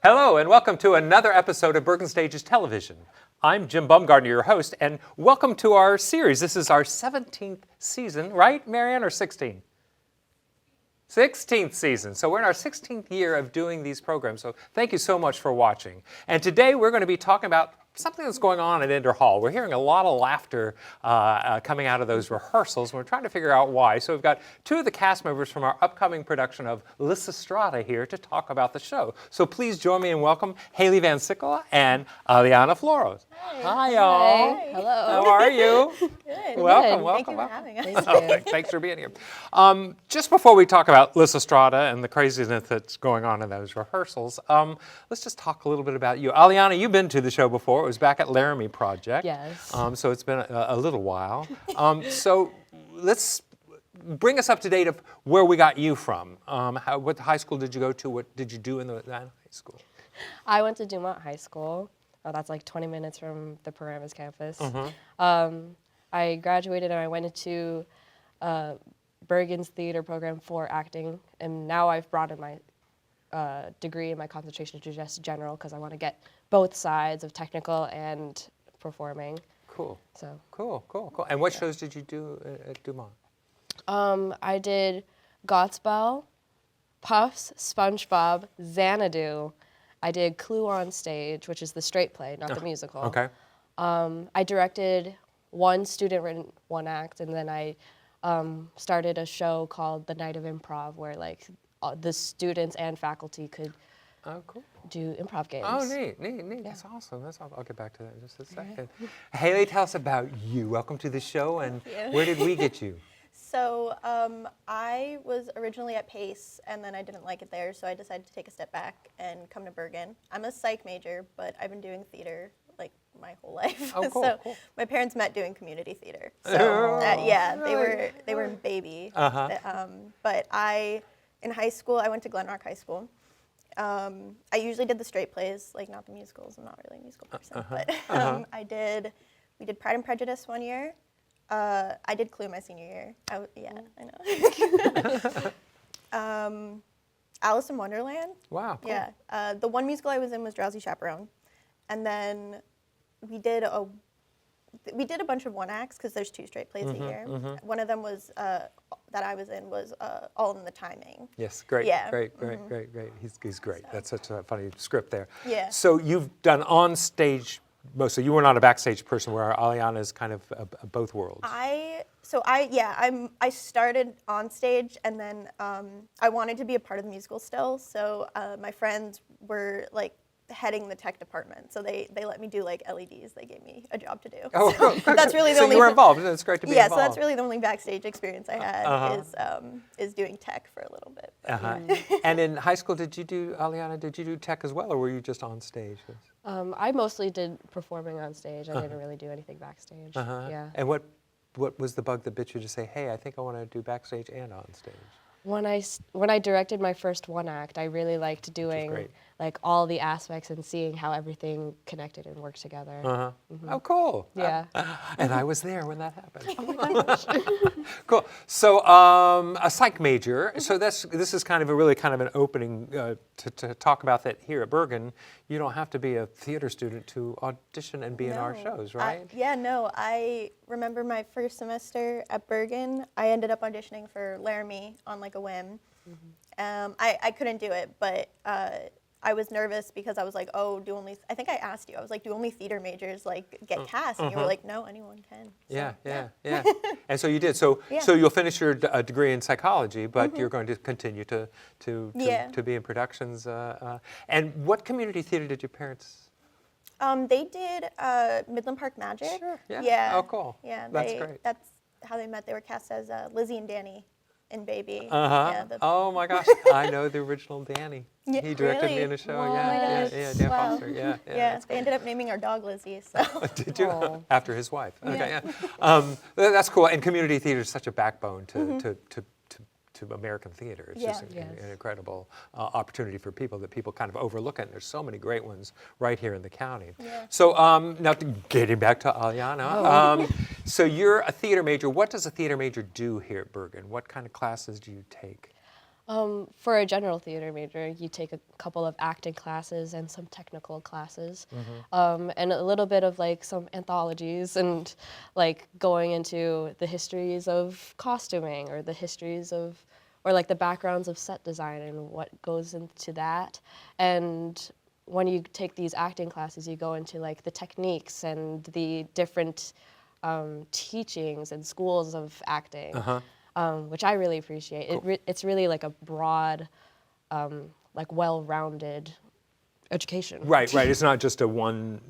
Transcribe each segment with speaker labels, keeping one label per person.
Speaker 1: Hello and welcome to another episode of BergenStages Television. I'm Jim Bumgardner, your host, and welcome to our series. This is our 17th season, right, Marianne, or 16th? 16th season. So we're in our 16th year of doing these programs, so thank you so much for watching. And today we're going to be talking about something that's going on at Ender Hall. We're hearing a lot of laughter coming out of those rehearsals, and we're trying to figure out why. So we've got two of the cast members from our upcoming production of Lysistrata here to talk about the show. So please join me in welcome Haley Van Sickle and Aliana Floros. Hi, y'all.
Speaker 2: Hi. Hello.
Speaker 1: How are you?
Speaker 2: Good.
Speaker 1: Welcome,
Speaker 2: Good.
Speaker 1: welcome,
Speaker 2: Thank you
Speaker 1: welcome.
Speaker 2: for having us.
Speaker 1: Thanks for being here. Just before we talk about Lysistrata and the craziness that's going on in those rehearsals, let's just talk a little bit about you. Aliana, you've been to the show before. It was back at Laramie Project.
Speaker 2: Yes.
Speaker 1: So it's been a little while. So let's bring us up to date of where we got you from. What high school did you go to? What did you do in that high school?
Speaker 2: I went to Dumont High School. That's like 20 minutes from the Paramus campus. I graduated and I went into Bergen's theater program for acting, and now I've broadened my degree and my concentration to just general because I want to get both sides of technical and performing.
Speaker 1: Cool.
Speaker 2: So
Speaker 1: Cool. And what shows did you do at Dumont?
Speaker 2: I did Godspell, Puffs, SpongeBob, Xanadu. I did Clue on Stage, which is the straight play, not the musical.
Speaker 1: Okay.
Speaker 2: I directed one student-written one act, and then I started a show called The Night of Improv, where like the students and faculty could do improv games.
Speaker 1: Oh, neat. Yeah. That's awesome. I'll get back to that in just a second. Haley, tell us about you. Welcome to the show, and where did we get you?
Speaker 3: So I was originally at Pace, and then I didn't like it there, so I decided to take a step back and come to Bergen. I'm a psych major, but I've been doing theater like my whole life.
Speaker 1: Oh, cool,
Speaker 3: So
Speaker 1: cool.
Speaker 3: my parents met doing community theater. So they were in Baby. But in high school, I went to Glen Rock High School. I usually did the straight plays, like not the musicals. I'm not really a musical person, but we did Pride and Prejudice one year. I did Clue my senior year. I know. Alice in Wonderland.
Speaker 1: Wow. Cool.
Speaker 3: Yeah. The one musical I was in was Drowsy Chaperone, and then we did a bunch of one acts because there's 2 straight plays a year. One of them was that I was in was All in the Timing.
Speaker 1: Yes. Great.
Speaker 3: Yeah.
Speaker 1: Great. He's great. That's such a funny script there.
Speaker 3: Yeah.
Speaker 1: So you've done on stage. So you were not a backstage person, where Aliana is kind of both worlds.
Speaker 3: I started on stage, and then I wanted to be a part of the musical still. So my friends were like heading the tech department, so they let me do like LEDs. They gave me a job to do.
Speaker 1: Oh,
Speaker 3: so that's really the only.
Speaker 1: So you were involved. It's great to be involved.
Speaker 3: Yeah, so that's really the only backstage experience I had is doing tech for a little bit.
Speaker 1: And in high school, Aliana, did you do tech as well, or were you just on stage?
Speaker 2: I mostly did performing on stage. I didn't really do anything backstage. Yeah.
Speaker 1: And what was the bug that bit you to say, hey, I think I want to do backstage and on stage?
Speaker 2: When I directed my first one act, I really liked doing like all the aspects and seeing how everything connected and worked together.
Speaker 1: Oh, cool.
Speaker 2: Yeah.
Speaker 1: And I was there when that happened. Oh my gosh. Cool. So a psych major. So this is kind of an opening to talk about that here at Bergen. You don't have to be a theater student to audition and be in our shows, right?
Speaker 3: I remember my first semester at Bergen. I ended up auditioning for Laramie on like a whim. I couldn't do it, but I was nervous because I was like, I think I asked you, I was like, do only theater majors like get cast? And you were like, no, anyone can. So,
Speaker 1: yeah. And so you did. So you'll finish your degree in psychology, but you're going to continue to be in productions. And what community theater did your parents?
Speaker 3: They did Midland Park Magic.
Speaker 1: Sure. Yeah.
Speaker 3: Yeah.
Speaker 1: Oh, cool.
Speaker 3: Yeah.
Speaker 1: That's great.
Speaker 3: That's how they met. They were cast as Lizzie and Danny in Baby.
Speaker 1: Oh my gosh, I know the original Danny.
Speaker 3: Yeah,
Speaker 1: he directed
Speaker 3: really?
Speaker 1: me in a show.
Speaker 3: Oh
Speaker 1: Yeah, Dan
Speaker 3: Wow.
Speaker 1: Foster. Yeah.
Speaker 3: Yes, they ended up naming our dog Lizzie. So.
Speaker 1: Did you?
Speaker 2: Oh.
Speaker 1: After his wife. Okay. Yeah. That's cool. And community theater is such a backbone to American theater. It's just an incredible opportunity for people that people kind of overlook it. And there's so many great ones right here in the county.
Speaker 3: Yeah.
Speaker 1: So now getting back to Aliana. So you're a theater major. What does a theater major do here at Bergen? What kind of classes do you take?
Speaker 2: For a general theater major, you take a couple of acting classes and some technical classes, and a little bit of like some anthologies and like going into the histories of costuming or the histories of, or like the backgrounds of set design and what goes into that. And when you take these acting classes, you go into like the techniques and the different teachings and schools of acting. Which I really appreciate.
Speaker 1: Cool.
Speaker 2: It's really like a broad, like well-rounded education.
Speaker 1: Right. It's not just a one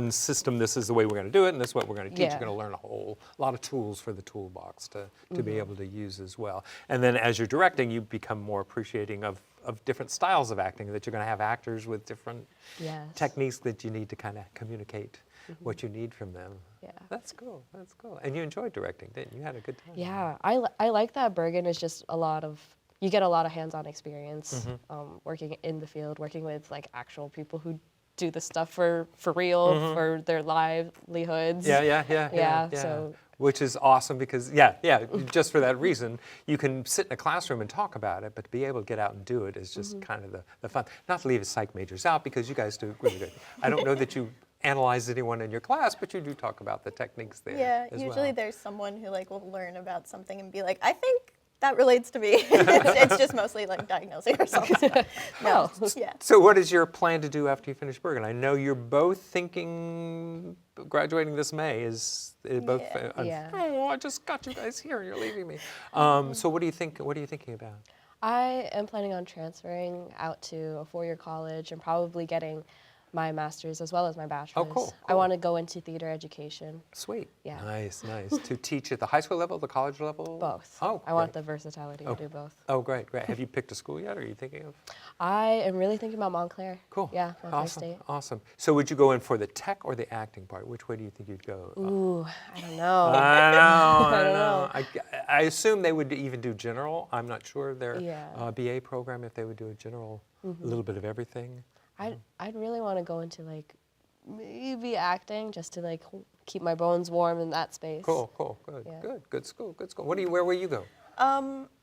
Speaker 1: system. This is the way we're going to do it, and this is what we're going to teach.
Speaker 2: Yeah.
Speaker 1: You're going to learn a whole lot of tools for the toolbox to be able to use as well. And then as you're directing, you become more appreciating of different styles of acting, that you're going to have actors with different techniques that you need to kind of communicate what you need from them.
Speaker 2: Yeah.
Speaker 1: That's cool. And you enjoyed directing, didn't you? You had a good time.
Speaker 2: Yeah, I like that Bergen is just a lot of, you get a lot of hands-on experience working in the field, working with like actual people who do the stuff for real, for their livelihoods.
Speaker 1: Yeah.
Speaker 2: So,
Speaker 1: which is awesome because, just for that reason, you can sit in a classroom and talk about it, but to be able to get out and do it is just kind of the fun. Not to leave the psych majors out, because you guys do really good. I don't know that you analyze anyone in your class, but you do talk about the techniques there.
Speaker 3: Yeah,
Speaker 1: as
Speaker 3: usually
Speaker 1: well.
Speaker 3: there's someone who like will learn about something and be like, I think that relates to me. it's just mostly like diagnosing ourselves. No, yeah.
Speaker 1: So what is your plan to do after you finish Bergen? I know you're both thinking graduating this May is both. Oh, I just got you guys here and you're leaving me. So what do you think? What are you thinking about?
Speaker 2: I am planning on transferring out to a 4-year college and probably getting my master's as well as my bachelor's.
Speaker 1: Oh, cool.
Speaker 2: I want to go into theater education.
Speaker 1: Sweet.
Speaker 2: Yeah.
Speaker 1: Nice. To teach at the high school level, the college level?
Speaker 2: Both.
Speaker 1: Oh,
Speaker 2: I want the versatility to do both.
Speaker 1: Oh, great. Have you picked a school yet? Or are you thinking of?
Speaker 2: I am really thinking about Montclair.
Speaker 1: Cool.
Speaker 2: Yeah, Montclair State.
Speaker 1: Awesome. So would you go in for the tech or the acting part? Which way do you think you'd go?
Speaker 2: Ooh, I don't know.
Speaker 1: I know. I assume they would even do general. I'm not sure of their BA program, if they would do a general, a little bit of everything.
Speaker 2: I'd really want to go into like maybe acting, just to like keep my bones warm in that space.
Speaker 1: Cool. Good.
Speaker 2: Yeah.
Speaker 1: Good school. Where will you go?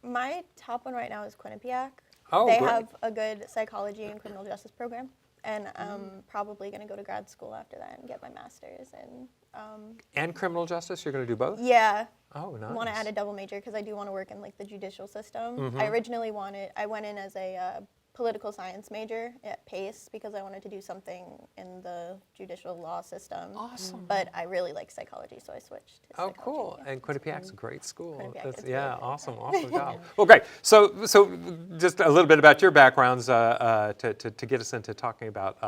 Speaker 3: My top one right now is Quinnipiac.
Speaker 1: Oh,
Speaker 3: they
Speaker 1: great.
Speaker 3: have a good psychology and criminal justice program, and I'm probably going to go to grad school after that and get my master's.
Speaker 1: And criminal justice? You're going to do both?
Speaker 3: Yeah.
Speaker 1: Oh, nice.
Speaker 3: I want to add a double major because I do want to work in like the judicial system. I originally I went in as a political science major at Pace because I wanted to do something in the judicial law system.
Speaker 1: Awesome.
Speaker 3: But I really like psychology, so I switched to psychology.
Speaker 1: Oh, cool. And Quinnipiac's a great school.
Speaker 3: Quinnipiac is
Speaker 1: Awesome job. Well, great. So just a little bit about your backgrounds to get us into talking about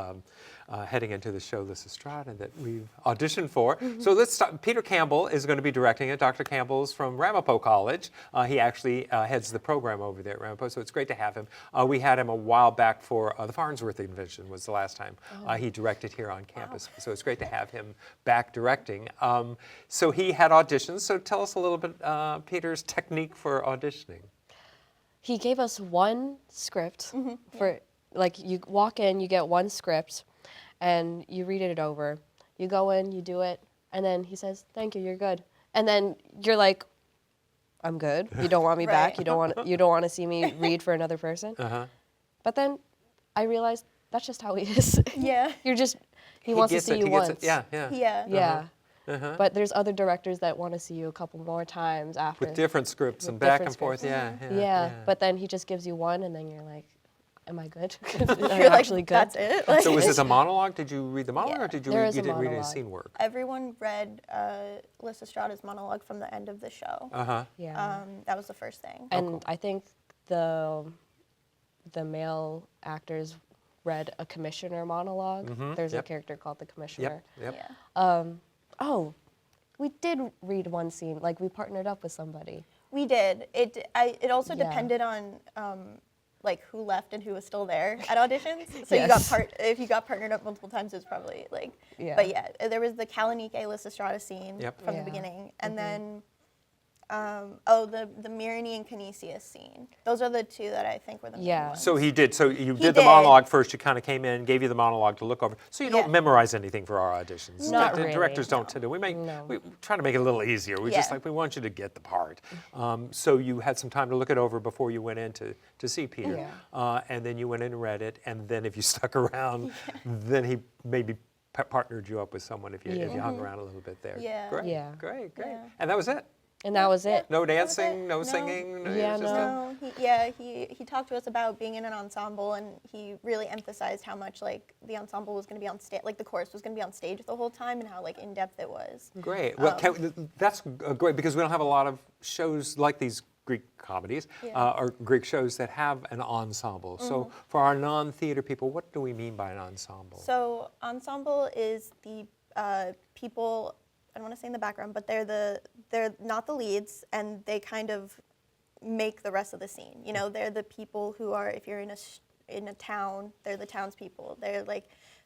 Speaker 1: heading into the show Lysistrata that we've auditioned for. So let's start. Peter Campbell is going to be directing it. Dr. Campbell's from Ramapo College. He actually heads the program over there at Ramapo, so it's great to have him. We had him a while back for the Farnsworth Convention was the last time he directed here on campus. So it's great to have him back directing. So he had auditions. So tell us a little bit, Peter's technique for auditioning.
Speaker 2: He gave us one script for, like, you walk in, you get one script, and you read it over. You go in, you do it, and then he says, "Thank you, you're good." And then you're like, "I'm good. You don't want me back. You don't want to see me read for another person." But then I realized that's just how he is.
Speaker 3: Yeah.
Speaker 2: He wants to see you once.
Speaker 3: Yeah.
Speaker 2: But there's other directors that want to see you a couple more times after.
Speaker 1: With different scripts
Speaker 2: With
Speaker 1: and back
Speaker 2: different
Speaker 1: and forth.
Speaker 2: scripts.
Speaker 1: Yeah.
Speaker 2: But then he just gives you one, and then you're like, "Am I good? Am I
Speaker 3: You're
Speaker 2: actually
Speaker 3: like,
Speaker 2: good?"
Speaker 3: that's it. Like,
Speaker 1: So was it a monologue? Did you read the monologue, or did you
Speaker 2: There
Speaker 1: read,
Speaker 2: is
Speaker 1: you
Speaker 2: a
Speaker 1: didn't read any
Speaker 2: monologue.
Speaker 1: scene work?
Speaker 3: Everyone read Lysistrata's monologue from the end of the show.
Speaker 2: Yeah.
Speaker 3: That was the first thing.
Speaker 2: And
Speaker 1: cool.
Speaker 2: I think the male actors read a commissioner monologue. There's a character called the commissioner.
Speaker 1: Yep.
Speaker 2: Oh, we did read one scene. Like, we partnered up with somebody.
Speaker 3: We did. It also
Speaker 2: Yeah.
Speaker 3: depended on like who left and who was still there at auditions. So
Speaker 2: Yes.
Speaker 3: if you got partnered up multiple times, it's probably like.
Speaker 2: Yeah.
Speaker 3: But yeah, there was the Kalanike Lysistrata scene
Speaker 1: Yep.
Speaker 3: from
Speaker 2: Yeah.
Speaker 3: the beginning, and then The Myrni and Canisius scene. Those are the two that I think were the main
Speaker 2: Yeah.
Speaker 3: ones.
Speaker 1: So he did. So you did the
Speaker 3: did.
Speaker 1: monologue first. You kind of came in, gave you the monologue to look over. So you don't
Speaker 3: Yeah.
Speaker 1: memorize anything for our auditions.
Speaker 2: Not
Speaker 1: The
Speaker 2: really.
Speaker 1: Directors don't tend to. We try to make it a little easier. We just
Speaker 3: Yeah.
Speaker 1: we want you to get the part. So you had some time to look it over before you went in to see Peter,
Speaker 2: Yeah.
Speaker 1: and then you went in and read it. And then if you stuck around, then he maybe partnered you up with someone if you hung around a little bit there.
Speaker 3: Yeah.
Speaker 1: Great.
Speaker 2: Yeah.
Speaker 1: Great.
Speaker 3: Yeah.
Speaker 1: And that was it.
Speaker 2: And that was it.
Speaker 1: No
Speaker 3: was it.
Speaker 1: dancing, no
Speaker 3: No.
Speaker 1: singing. it
Speaker 2: Yeah,
Speaker 1: was just
Speaker 2: no.
Speaker 3: He talked to us about being in an ensemble, and he really emphasized how much like the ensemble was going to be on stage, like the chorus was going to be on stage the whole time, and how like in depth it was.
Speaker 1: Great. Well, that's great because we don't have a lot of shows like these Greek comedies
Speaker 3: Yeah.
Speaker 1: or Greek shows that have an ensemble. So for our non-theater people, what do we mean by an ensemble?
Speaker 3: So ensemble is the people. I don't want to say in the background, but they're not the leads, and they kind of make the rest of the scene. You know, they're the people who are, if you're in a town, they're the townspeople.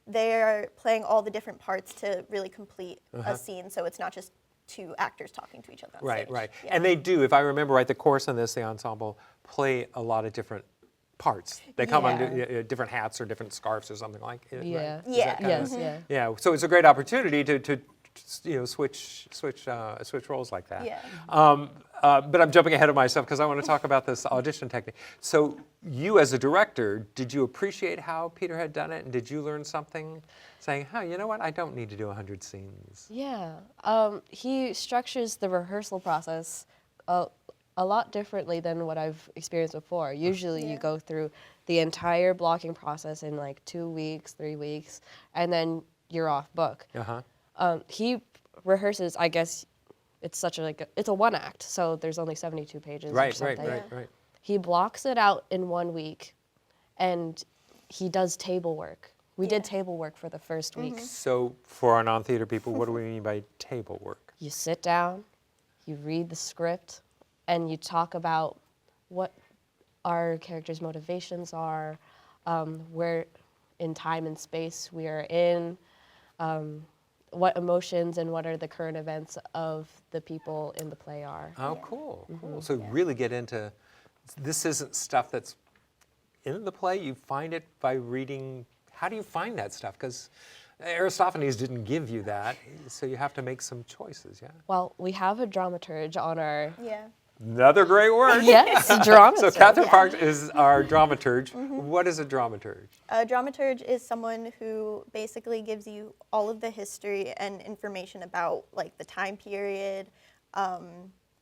Speaker 3: They're playing all the different parts to really complete a scene. So it's not just two actors talking to each other on
Speaker 1: Right,
Speaker 3: stage.
Speaker 1: right.
Speaker 3: Yeah.
Speaker 1: And they do, if I remember right, the chorus on this, the ensemble, play a lot of different parts. They come
Speaker 2: Yeah.
Speaker 1: under different hats or different scarves or something like it.
Speaker 2: Yeah.
Speaker 1: Right? Is
Speaker 3: Yeah.
Speaker 1: that kind
Speaker 2: Yes,
Speaker 1: of-
Speaker 2: yeah.
Speaker 1: Yeah, so it's a great opportunity to switch roles like that.
Speaker 3: Yeah.
Speaker 1: But I'm jumping ahead of myself because I want to talk about this audition technique. So you as a director, did you appreciate how Peter had done it, and did you learn something saying, you know what, I don't need to do 100 scenes?
Speaker 2: Yeah. He structures the rehearsal process a lot differently than what I've experienced before. Usually you go through the entire blocking process in like 2 weeks, 3 weeks, and then you're off book. He rehearses, I guess, it's it's a one act, so there's only 72 pages or
Speaker 1: Right.
Speaker 2: something. He blocks it out in 1 week, and he does table work. We did table work for the first week.
Speaker 1: So for our non-theater people, what do we mean by table work?
Speaker 2: You sit down, you read the script, and you talk about what our characters' motivations are, where in time and space we are in, what emotions and what are the current events of the people in the play are.
Speaker 1: Oh, cool. So really get into, this isn't stuff that's in the play, you find it by reading. How do you find that stuff? Because Aristophanes didn't give you that, so you have to make some choices, yeah?
Speaker 2: Well, we have a dramaturge on our...
Speaker 3: Yeah.
Speaker 1: Another great word.
Speaker 2: Yes, dramaturge.
Speaker 1: So Catherine Parks is our dramaturge. What is a dramaturge?
Speaker 3: A dramaturge is someone who basically gives you all of the history and information about like the time period,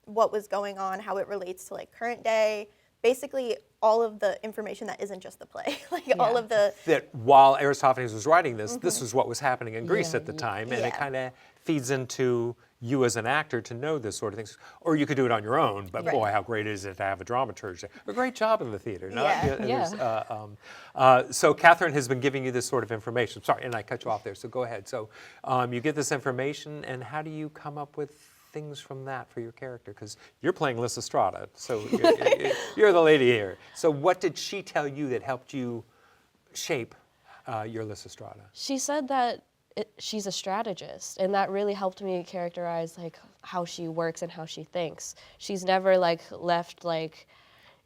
Speaker 3: what was going on, how it relates to like current day, basically all of the information that isn't just the play, all of the...
Speaker 1: That while Aristophanes was writing this, this was what was happening in Greece
Speaker 2: Yeah,
Speaker 1: at the time, and it
Speaker 3: yeah.
Speaker 1: kind of feeds into you as an actor to know this sort of things. Or you could do it on your own, but
Speaker 3: Right.
Speaker 1: boy, how great is it to have a dramaturge there. A great job in the theater. no?
Speaker 3: Yeah.
Speaker 1: There's, so Catherine has been giving you this sort of information. Sorry, and I cut you off there, so go ahead. So you get this information, and how do you come up with things from that for your character? Because you're playing Lysistrata, so you're the lady here. So what did she tell you that helped you shape your Lysistrata?
Speaker 2: She said that she's a strategist, and that really helped me characterize like how she works and how she thinks. She's never like left like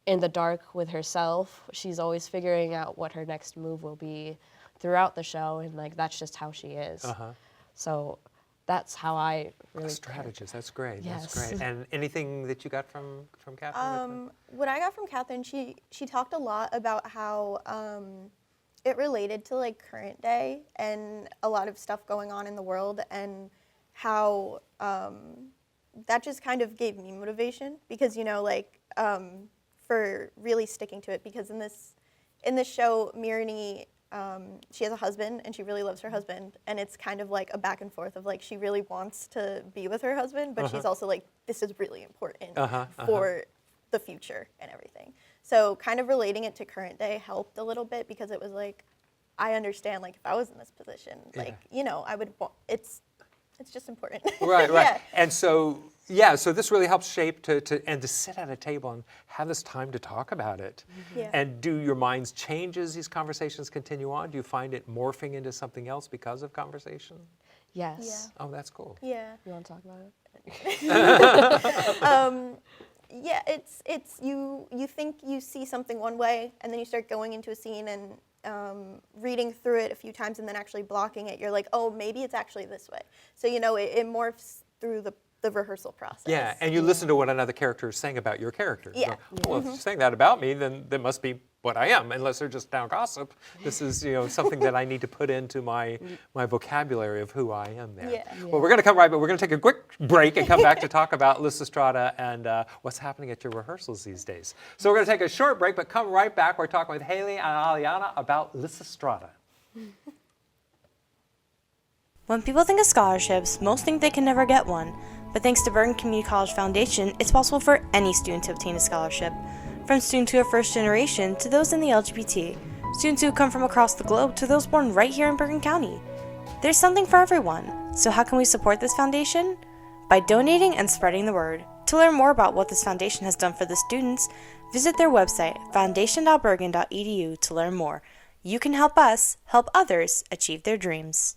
Speaker 2: in the dark with herself. She's always figuring out what her next move will be throughout the show, and like that's just how she is. So that's how I really...
Speaker 1: A strategist, that's great.
Speaker 2: Yes.
Speaker 1: That's great. And anything that you got from Catherine?
Speaker 3: What I got from Catherine, she talked a lot about how it related to like current day and a lot of stuff going on in the world, and how that just kind of gave me motivation because, you know, like for really sticking to it, because in this show, Myrni, she has a husband and she really loves her husband, and it's kind of like a back and forth of like she really wants to be with her husband, but she's also like, this is really important for the future and everything. So kind of relating it to current day helped a little bit, because it was like, I understand, like if I was in this position, like, you know, I would want, it's just important.
Speaker 1: Right.
Speaker 3: Yeah.
Speaker 1: And so, so this really helps shape to sit at a table and have this time to talk about it.
Speaker 3: Yeah.
Speaker 1: And do your minds change as these conversations continue on? Do you find it morphing into something else because of conversation?
Speaker 2: Yes.
Speaker 1: Oh, that's cool.
Speaker 3: Yeah.
Speaker 2: You want to talk about it?
Speaker 3: Yeah, it's you think you see something one way, and then you start going into a scene and reading through it a few times, and then actually blocking it. You're like, oh, maybe it's actually this way. So it morphs through the rehearsal process.
Speaker 1: Yeah, and you listen to what another character is saying about your character.
Speaker 3: Yeah.
Speaker 1: Go, oh, well, if you're saying that about me, then that must be what I am, unless they're just town gossip. This is something that I need to put into my vocabulary of who I am there.
Speaker 3: Yeah.
Speaker 1: Well, we're going to come right, but we're going to take a quick break and come back to talk about Lysistrata and what's happening at your rehearsals these days. So we're going to take a short break, but come right back. We're talking with Haley and Aliana about Lysistrata.
Speaker 4: When people think of scholarships, most think they can never get one. But thanks to Bergen Community College Foundation, it's possible for any student to obtain a scholarship. From students who are first generation to those in the LGBT, students who come from across the globe to those born right here in Bergen County. There's something for everyone. So how can we support this foundation? By donating and spreading the word. To learn more about what this foundation has done for the students, visit their website, foundation.bergen.edu, to learn more. You can help us help others achieve their dreams.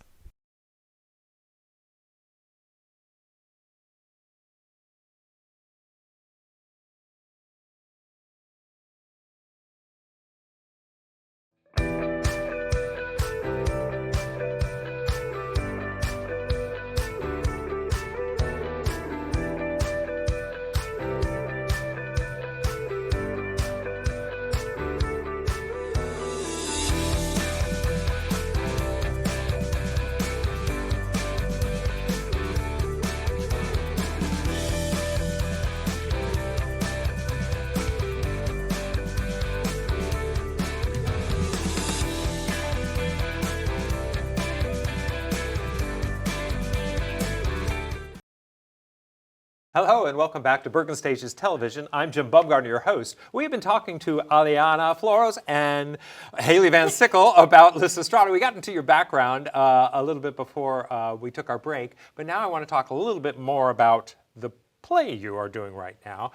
Speaker 1: Hello and welcome back to BergenStages Television. I'm Jim Bumgarner, your host. We've been talking to Aliana Floros and Haley Van Sickle about Lysistrata. We got into your background a little bit before we took our break, but now I want to talk a little bit more about the play you are doing right now.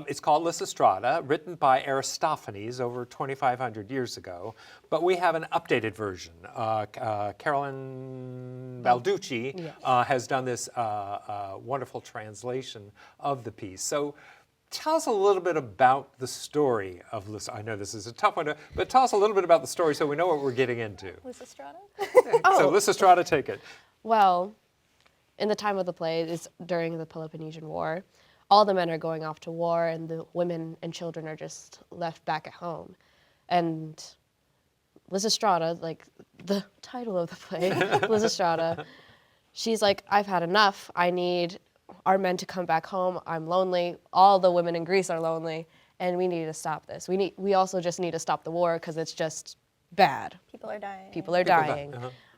Speaker 1: It's called Lysistrata, written by Aristophanes over 2,500 years ago, but we have an updated version. Carolyn Balducci has done this wonderful translation of the piece. So tell us a little bit about the story of Lysistrata. I know this is a tough one, but tell us a little bit about the story so we know what we're getting into.
Speaker 3: Lysistrata?
Speaker 1: So Lysistrata, take it.
Speaker 2: Well, in the time of the play, it's during the Peloponnesian War. All the men are going off to war, and the women and children are just left back at home. And Lysistrata, like the title of the play, Lysistrata, she's like, I've had enough. I need our men to come back home. I'm lonely. All the women in Greece are lonely, and we need to stop this. We also just need to stop the war because it's just bad.
Speaker 3: People are dying.
Speaker 2: People are dying.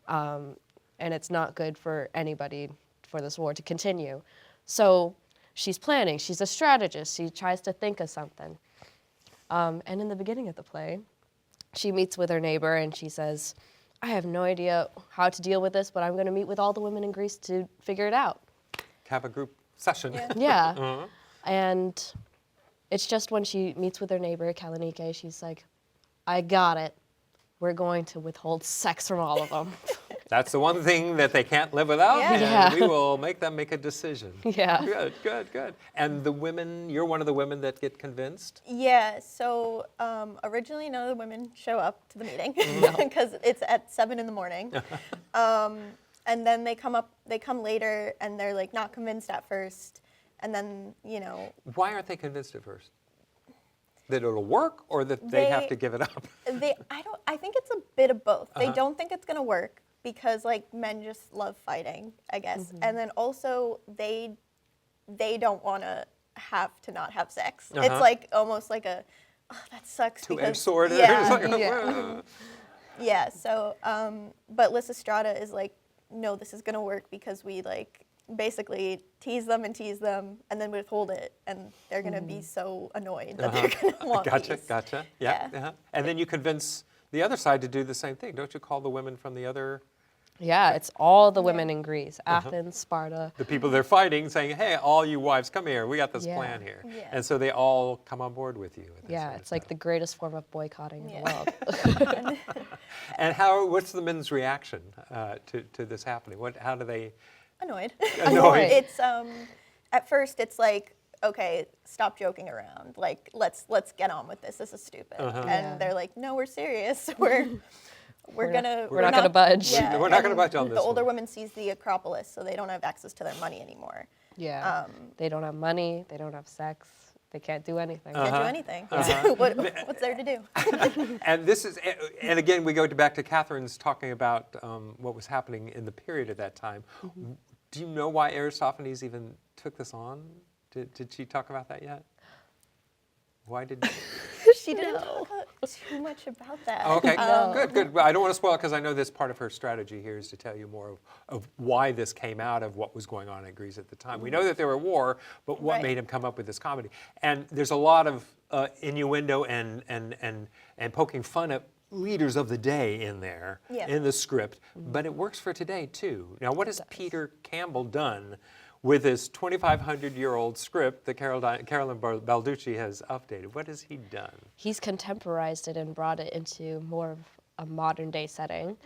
Speaker 2: And it's not good for anybody for this war to continue. So she's planning. She's a strategist. She tries to think of something. And in the beginning of the play, she meets with her neighbor and she says, I have no idea how to deal with this, but I'm going to meet with all the women in Greece to figure it out.
Speaker 1: Have a group session.
Speaker 2: Yeah. And it's just when she meets with her neighbor, Kalanike, she's like, I got it. We're going to withhold sex from all of them.
Speaker 1: That's the one thing that they can't live without, and we will make them make a decision.
Speaker 2: Yeah.
Speaker 1: Good, good, good. And the women, you're one of the women that get convinced?
Speaker 3: Yeah, so originally none of the women show up to the meeting because it's at 7 in the morning. And then they come later and they're like not convinced at first. And then,
Speaker 1: Why aren't they convinced at first? That it'll work or that they have to give it up?
Speaker 3: I think it's a bit of both. They don't think it's gonna work because men just love fighting, I guess. And then also they don't wanna have to not have sex. It's almost like a, oh, that sucks.
Speaker 1: Two-edged sword.
Speaker 3: Yeah. Yeah, so, but Lysistrata is like, no, this is gonna work because we basically tease them and then withhold it, and they're gonna be so annoyed that they're gonna want peace.
Speaker 1: Gotcha. Yeah. And then you convince the other side to do the same thing. Don't you call the women from the other
Speaker 2: Yeah, it's all the women in Greece, Athens, Sparta.
Speaker 1: The people they're fighting saying, hey, all you wives, come here. We got this
Speaker 2: Yeah.
Speaker 1: plan here.
Speaker 3: Yeah.
Speaker 1: And so they all come on board with you. With this
Speaker 2: Yeah,
Speaker 1: sort of
Speaker 2: it's like
Speaker 1: stuff.
Speaker 2: the greatest form of boycotting in
Speaker 3: Yeah.
Speaker 2: the world.
Speaker 1: And what's the men's reaction to this happening? How do they?
Speaker 3: Annoyed.
Speaker 1: Annoyed.
Speaker 3: It's at first it's like, okay, stop joking around. Like let's get on with this. This is stupid. And
Speaker 2: Yeah.
Speaker 3: they're like, no, we're serious. We're
Speaker 2: not gonna budge.
Speaker 3: Yeah.
Speaker 1: We're not gonna
Speaker 3: and
Speaker 1: budge on this
Speaker 3: The older
Speaker 1: one.
Speaker 3: women seize the Acropolis, so they don't have access to their money anymore.
Speaker 2: Yeah. They don't have money, they don't have sex, they can't do anything.
Speaker 3: Can't do anything. What's there to do?
Speaker 1: And this is, and again, we go back to Catherine's talking about what was happening in the period at that time. Do you know why Aristophanes even took this on? Did she talk about that yet? Why did?
Speaker 3: She didn't talk too much about that.
Speaker 1: Okay, good. But I don't want to spoil it because I know this part of her strategy here is to tell you more of why this came out of what was going on in Greece at the time. We know that they were at war, but what
Speaker 3: Right.
Speaker 1: made him come up with this comedy? And there's a lot of innuendo and poking fun at leaders of the day in there,
Speaker 3: Yeah.
Speaker 1: in the script, but it works for today too. Now, what has Peter Campbell done with this 2,500-year-old script that Carolyn Balducci has updated? What has he done?
Speaker 2: He's contemporized it and brought it into more of a modern day setting.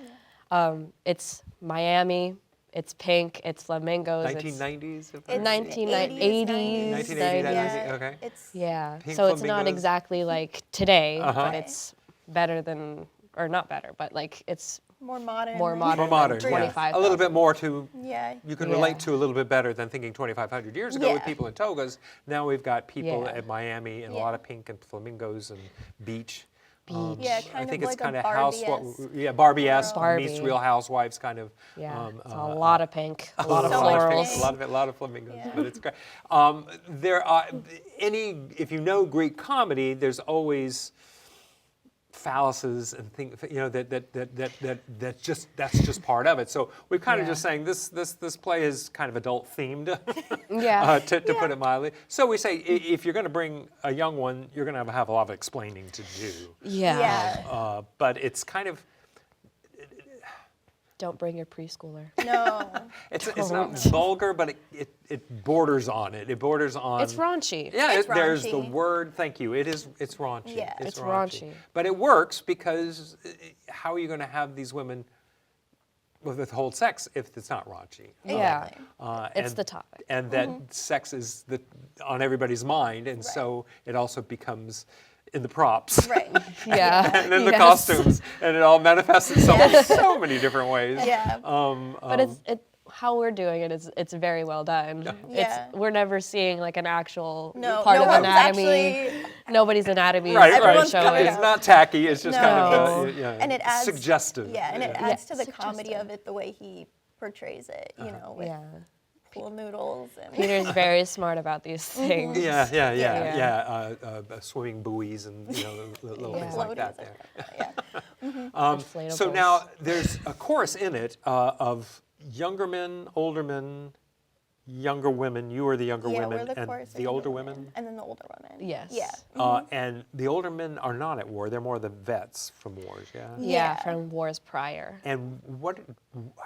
Speaker 2: It's Miami, it's pink, it's flamingos.
Speaker 1: 1990s?
Speaker 3: It's
Speaker 2: 1980s,
Speaker 1: 1980s,
Speaker 3: 90s.
Speaker 1: okay.
Speaker 3: It's
Speaker 2: Yeah,
Speaker 1: Pink
Speaker 2: so it's not
Speaker 1: flamingos.
Speaker 2: exactly like today,
Speaker 1: Uh-huh.
Speaker 2: but it's better than, or not better, but like it's
Speaker 3: more modern.
Speaker 2: more modern.
Speaker 1: More modern,
Speaker 2: than
Speaker 1: yeah.
Speaker 2: 25.
Speaker 1: A little bit more to,
Speaker 3: Yeah.
Speaker 1: you can
Speaker 2: Yeah.
Speaker 1: relate to a little bit better than thinking 2,500 years ago with
Speaker 3: Yeah.
Speaker 1: people in togas. Now we've got people
Speaker 2: Yeah.
Speaker 1: at Miami and a
Speaker 3: Yeah.
Speaker 1: lot of pink and flamingos and beach.
Speaker 3: Yeah,
Speaker 1: I
Speaker 3: kind
Speaker 1: think
Speaker 3: of
Speaker 1: it's
Speaker 3: like
Speaker 1: kind
Speaker 3: a
Speaker 1: of house,
Speaker 3: Barbie-esque
Speaker 1: Barbie-esque
Speaker 2: world.
Speaker 1: meets
Speaker 2: Barbie.
Speaker 1: Real Housewives kind of.
Speaker 2: Yeah, it's a lot of pink, a lot of
Speaker 3: So much
Speaker 2: florals.
Speaker 3: pink.
Speaker 1: A lot of flamingos,
Speaker 3: Yeah.
Speaker 1: but it's great. There are if you know Greek comedy, there's always fallacies and things, that's just part of it. So we're kind of
Speaker 2: Yeah.
Speaker 1: just saying this play is kind of adult themed,
Speaker 2: Yeah.
Speaker 1: to put it mildly. So we say if you're going to bring a young one, you're going to have a lot of explaining to do.
Speaker 2: Yeah.
Speaker 3: Yeah.
Speaker 1: But it's kind of
Speaker 2: Don't bring your preschooler.
Speaker 3: No.
Speaker 1: it's not vulgar, but it borders on it. It borders on.
Speaker 2: It's raunchy.
Speaker 1: Yeah,
Speaker 3: It's
Speaker 1: there's the
Speaker 3: raunchy.
Speaker 1: word. Thank you. It's raunchy.
Speaker 3: Yeah.
Speaker 2: It's raunchy.
Speaker 1: But it works because how are you going to have these women withhold sex if it's not raunchy?
Speaker 2: Yeah.
Speaker 3: Exactly.
Speaker 2: It's
Speaker 1: And-
Speaker 2: the topic.
Speaker 1: And that sex is on everybody's mind, and so it also becomes in the props.
Speaker 3: Right.
Speaker 2: Yeah.
Speaker 1: And in the
Speaker 2: Yes.
Speaker 1: costumes, and it all manifests itself in so many different ways.
Speaker 3: Yeah.
Speaker 2: But how we're doing it is it's very well done.
Speaker 3: Yeah.
Speaker 2: We're never seeing like an actual
Speaker 3: No,
Speaker 2: part
Speaker 3: no
Speaker 2: of
Speaker 3: one's
Speaker 2: anatomy.
Speaker 3: actually-
Speaker 2: Nobody's anatomy
Speaker 1: Right,
Speaker 2: is
Speaker 3: Everyone's
Speaker 2: showing.
Speaker 3: covered
Speaker 1: It's
Speaker 3: up.
Speaker 1: not tacky. It's just
Speaker 3: No.
Speaker 1: kind of
Speaker 2: It's-
Speaker 3: and it adds
Speaker 1: suggestive.
Speaker 3: Yeah, and it
Speaker 2: Yeah.
Speaker 3: adds to the comedy
Speaker 2: Suggestive.
Speaker 3: of it the way he portrays it, you know, with
Speaker 2: Yeah.
Speaker 3: pool noodles and
Speaker 2: Peter's very smart about these things.
Speaker 1: Yeah. Swimming buoys and little things like that.
Speaker 3: floaties.
Speaker 1: There.
Speaker 3: Yeah.
Speaker 1: So now there's a chorus in it of younger men, older men, younger women. You are the younger
Speaker 3: Yeah,
Speaker 1: women,
Speaker 3: we're the
Speaker 1: and
Speaker 3: chorus of
Speaker 1: the
Speaker 3: younger
Speaker 1: older women.
Speaker 3: And then the older women.
Speaker 2: Yes.
Speaker 3: Yeah.
Speaker 1: And the older men are not at war. They're more the vets from wars. Yeah.
Speaker 2: Yeah,
Speaker 3: Yeah.
Speaker 2: from wars prior.
Speaker 1: And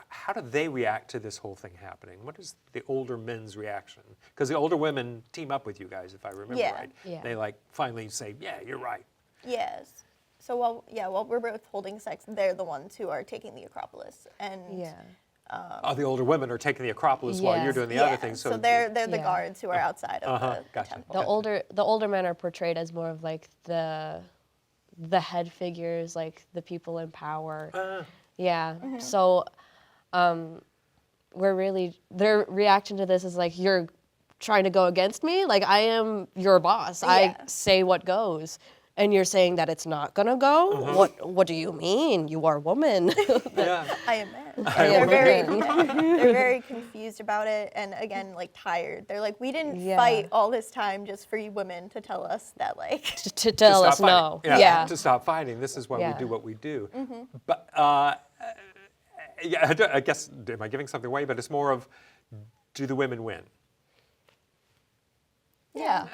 Speaker 1: how do they react to this whole thing happening? What is the older men's reaction? Because the older women team up with you guys, if I remember
Speaker 3: Yeah.
Speaker 1: right.
Speaker 2: Yeah.
Speaker 1: They finally say, yeah, you're right.
Speaker 3: Yes. So while we're both holding sex, they're the ones who are taking the Acropolis. And
Speaker 2: Yeah.
Speaker 1: The older women are taking the Acropolis while you're
Speaker 2: Yes.
Speaker 1: doing the
Speaker 3: yeah,
Speaker 1: other things.
Speaker 3: so they're the
Speaker 2: Yeah.
Speaker 3: guards who are outside of the
Speaker 1: Gotcha.
Speaker 3: temple.
Speaker 2: The older men are portrayed as more of like the head figures, like the people in power. Yeah. So their reaction to this is like, you're trying to go against me? Like, I am your boss. I
Speaker 3: Yeah.
Speaker 2: say what goes. And you're saying that it's not gonna go? What do you mean? You are a woman.
Speaker 1: Yeah.
Speaker 3: I am men.
Speaker 2: am
Speaker 3: They're very confused about it, and again, like tired. They're like, we didn't
Speaker 2: Yeah.
Speaker 3: fight all this time just for you women to tell us that, like.
Speaker 2: to tell
Speaker 1: To
Speaker 2: us
Speaker 1: stop
Speaker 2: no.
Speaker 1: fighting.
Speaker 2: Yeah.
Speaker 1: To stop fighting. This is why
Speaker 2: Yeah.
Speaker 1: we do what we do. But I guess, am I giving something away? But it's more of, do the women win?
Speaker 3: Yeah.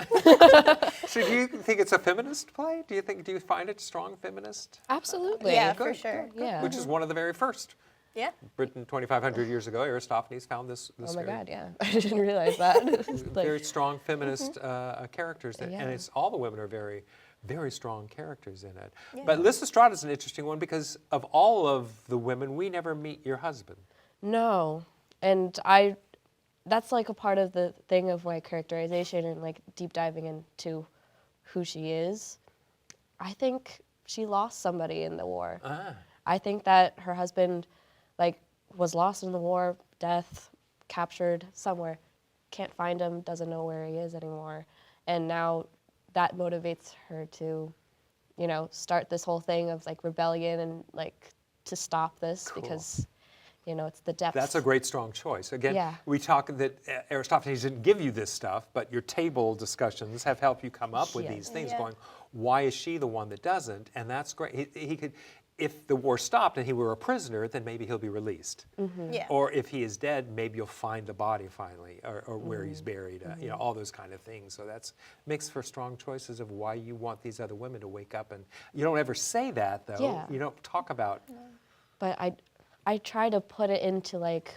Speaker 1: So do you think it's a feminist play? Do you find it strong feminist?
Speaker 2: Absolutely.
Speaker 3: Yeah,
Speaker 1: Good,
Speaker 3: for sure.
Speaker 2: Yeah.
Speaker 1: Which is one of the very first
Speaker 3: Yeah.
Speaker 1: Britain 2,500 years ago, Aristophanes found this
Speaker 2: Oh my
Speaker 1: very,
Speaker 2: God, yeah. I didn't realize that. Like,
Speaker 1: very strong feminist characters.
Speaker 2: Yeah.
Speaker 1: And it's all the women are very, very strong characters in it.
Speaker 3: Yeah.
Speaker 1: But Lysistrata is an interesting one because of all of the women, we never meet your husband.
Speaker 2: no. And that's like a part of the thing of my characterization and like deep diving into who she is. I think she lost somebody in the war. I think that her husband like was lost in the war, death, captured somewhere, can't find him, doesn't know where he is anymore. And now that motivates her to, you know, start this whole thing of like rebellion and like to stop this because, you know, it's the depth.
Speaker 1: That's a great, strong choice. Again,
Speaker 2: Yeah.
Speaker 1: we talk that Aristophanes didn't give you this stuff, but your table discussions have helped you come up with
Speaker 2: Yeah.
Speaker 1: these things
Speaker 3: Yeah.
Speaker 1: going, why is she the one that doesn't? And that's great. He could, if the war stopped and he were a prisoner, then maybe he'll be released.
Speaker 3: Yeah.
Speaker 1: Or if he is dead, maybe you'll find the body finally, or where he's buried, you know, all those kind of things. So that's makes for strong choices of why you want these other women to wake up. And you don't ever say that, though.
Speaker 2: Yeah.
Speaker 1: You don't talk about,
Speaker 2: But I try to put it into like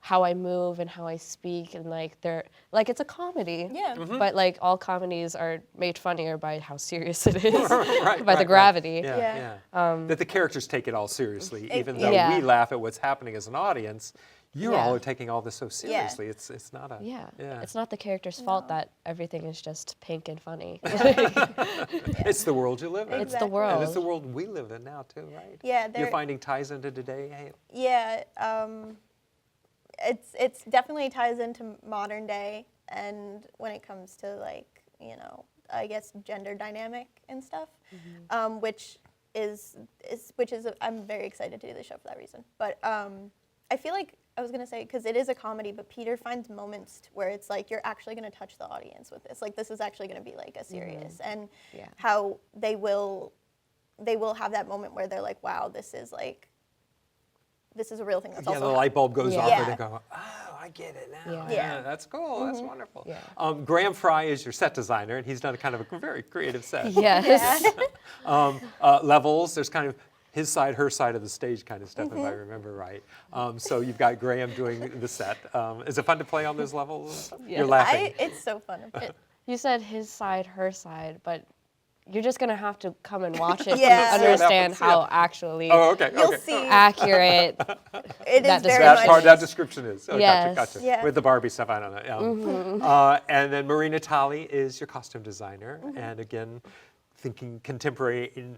Speaker 2: how I move and how I speak and like they're like it's a comedy.
Speaker 3: Yeah.
Speaker 2: But like all comedies are made funnier by how serious it is.
Speaker 1: right,
Speaker 2: by the
Speaker 1: right.
Speaker 2: gravity.
Speaker 1: Yeah,
Speaker 3: Yeah.
Speaker 1: yeah. That the characters take it all seriously, even though
Speaker 2: Yeah.
Speaker 1: we laugh at what's happening as an audience. You
Speaker 2: Yeah.
Speaker 1: all are taking all this so seriously. It's not a.
Speaker 2: Yeah.
Speaker 1: Yeah.
Speaker 2: It's not the character's fault that everything is just pink and funny.
Speaker 1: It's the world you live in.
Speaker 2: It's the
Speaker 3: Exactly.
Speaker 2: world.
Speaker 1: And it's the world we live in now too, right?
Speaker 3: Yeah,
Speaker 1: You're
Speaker 3: there-
Speaker 1: finding ties into today. Hey,
Speaker 3: Yeah, it's definitely ties into modern day, and when it comes to like, you know, I guess gender dynamic and stuff, which is I'm very excited to do the show for that reason. But I feel like I was gonna say, because it is a comedy, but Peter finds moments where it's like you're actually gonna touch the audience with this. Like this is actually gonna be like a serious, and
Speaker 2: Yeah.
Speaker 3: how they will have that moment where they're like, wow, this is a real thing that's
Speaker 1: yeah,
Speaker 3: also
Speaker 1: the light bulb goes
Speaker 2: Yeah.
Speaker 1: off, and
Speaker 3: Yeah.
Speaker 1: they go, "Oh, I get it now.
Speaker 2: Yeah.
Speaker 3: Yeah.
Speaker 1: That's cool. That's wonderful."
Speaker 2: Yeah.
Speaker 1: Graham Fry is your set designer, and he's done a kind of a very creative set.
Speaker 2: Yes.
Speaker 1: Levels. There's kind of his side, her side of the stage kind of stuff, if I remember right. So you've got Graham doing the set. Is it fun to play on those levels?
Speaker 2: Yeah.
Speaker 1: You're laughing.
Speaker 3: It's so fun.
Speaker 2: You said his side, her side, but you're just gonna have to come and watch it
Speaker 3: Yeah.
Speaker 2: to
Speaker 3: See what
Speaker 2: understand
Speaker 1: happens,
Speaker 2: how
Speaker 1: yeah.
Speaker 2: actually
Speaker 1: Oh, okay.
Speaker 3: You'll
Speaker 1: okay.
Speaker 3: see.
Speaker 2: accurate.
Speaker 3: It
Speaker 2: that
Speaker 3: is very
Speaker 1: That
Speaker 3: much.
Speaker 1: part, that description is. Oh,
Speaker 2: Yes.
Speaker 1: Gotcha, gotcha.
Speaker 3: Yeah.
Speaker 1: With the Barbie stuff, I don't know. And then Marina Talley is your costume designer, and again, thinking contemporary in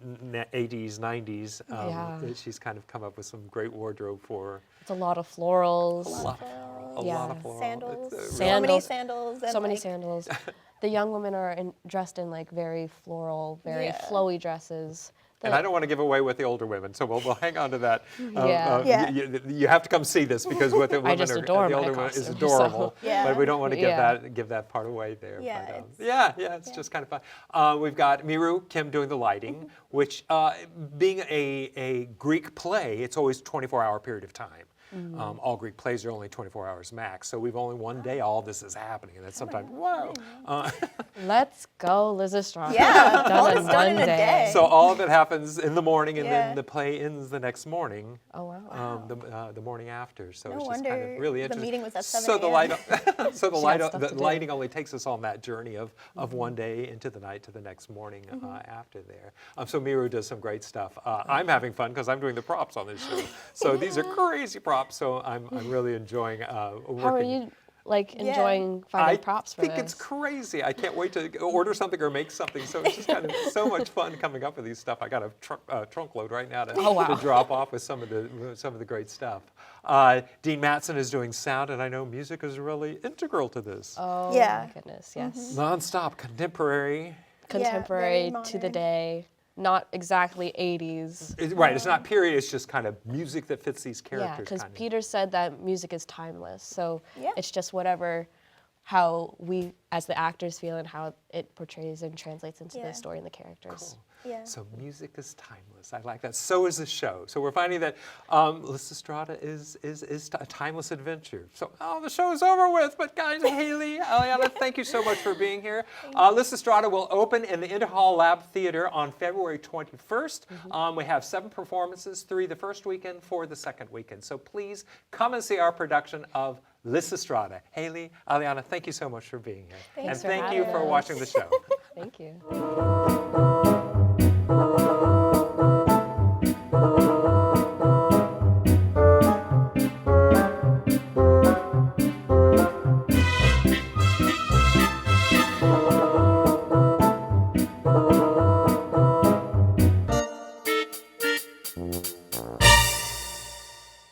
Speaker 1: 80s, 90s.
Speaker 2: Yeah.
Speaker 1: She's kind of come up with some great wardrobe for
Speaker 2: It's a lot of florals.
Speaker 1: a lot of floral.
Speaker 2: Yeah.
Speaker 3: Sandals.
Speaker 1: It's,
Speaker 3: So many
Speaker 2: Sandals.
Speaker 3: sandals. And
Speaker 2: So many
Speaker 3: like,
Speaker 2: sandals. The young women are dressed in like very floral, very
Speaker 3: Yeah.
Speaker 2: flowy dresses.
Speaker 1: And I don't want to give away what the older women, so we'll hang on to that.
Speaker 2: Yeah.
Speaker 3: Yeah.
Speaker 1: You have to come see this because what the women
Speaker 2: just
Speaker 1: are,
Speaker 2: adore
Speaker 1: the
Speaker 2: my
Speaker 1: older women is
Speaker 2: costume,
Speaker 1: adorable.
Speaker 3: so- Yeah.
Speaker 1: But we don't want to
Speaker 2: Yeah.
Speaker 1: give that part away there.
Speaker 3: Yeah,
Speaker 1: but,
Speaker 3: it's-
Speaker 1: it's just kind of fun. We've got Miru Kim doing the lighting, which being a Greek play, it's always a 24-hour period of time. All Greek plays are only 24 hours max, so we've only one day all this is happening, and that's sometimes whoa.
Speaker 2: Let's go, Lysistrata.
Speaker 3: Yeah, all
Speaker 2: done
Speaker 3: is
Speaker 2: in
Speaker 3: done
Speaker 2: one
Speaker 3: in a
Speaker 2: day.
Speaker 3: day.
Speaker 1: So all of it happens in the morning, and
Speaker 3: Yeah.
Speaker 1: then the play ends the next morning.
Speaker 2: Oh wow.
Speaker 1: The morning after, so
Speaker 3: No
Speaker 1: it's just kind
Speaker 3: wonder
Speaker 1: of really
Speaker 3: the
Speaker 1: interesting.
Speaker 3: meeting was at 7
Speaker 1: So the
Speaker 3: a.m.
Speaker 1: light, so the
Speaker 2: She
Speaker 1: light,
Speaker 2: had stuff
Speaker 1: the
Speaker 2: to do.
Speaker 1: lighting only takes us on that journey of one day into the night to the next morning after there. So Miru does some great stuff. I'm having fun because I'm doing the props on this show. So these are crazy props. So I'm really enjoying working.
Speaker 2: How are you like
Speaker 3: Yeah.
Speaker 2: enjoying finding props for
Speaker 1: I think
Speaker 2: this?
Speaker 1: it's crazy. I can't wait to order something or make something. So it's just kind of so much fun coming up with these stuff. I got a trunk load right now to,
Speaker 2: Oh, wow.
Speaker 1: to drop off with some of the great stuff. Dean Matson is doing sound, and I know music is really integral to this.
Speaker 2: Oh
Speaker 3: Yeah.
Speaker 2: my goodness, yes.
Speaker 1: Non-stop, contemporary.
Speaker 2: Contemporary
Speaker 3: very
Speaker 2: to the
Speaker 3: modern.
Speaker 2: day, not exactly 80s.
Speaker 1: Right, it's not period. It's just kind of music that fits these
Speaker 2: Yeah,
Speaker 1: characters.
Speaker 2: because
Speaker 1: kind of.
Speaker 2: Peter said that music is timeless, so
Speaker 3: Yeah.
Speaker 2: it's just whatever, how we as the actors feel and how it portrays and translates into
Speaker 3: Yeah.
Speaker 2: the story and the characters.
Speaker 3: Yeah.
Speaker 1: So music is timeless. I like that. So is the show. So we're finding that Lysistrata is a timeless adventure. So, the show's over with. But guys, Haley, Aliana, thank you so much for being here. Lysistrata will open in the Interhall Lab Theater on February 21st. We have 7 performances, 3 the first weekend, 4 the second weekend. So please come and see our production of Lysistrata. Haley, Aliana, thank you so much for being here.
Speaker 3: Thanks
Speaker 1: and
Speaker 2: for
Speaker 1: thank you
Speaker 2: having
Speaker 1: for
Speaker 2: us.
Speaker 1: watching the show.
Speaker 2: Thank you.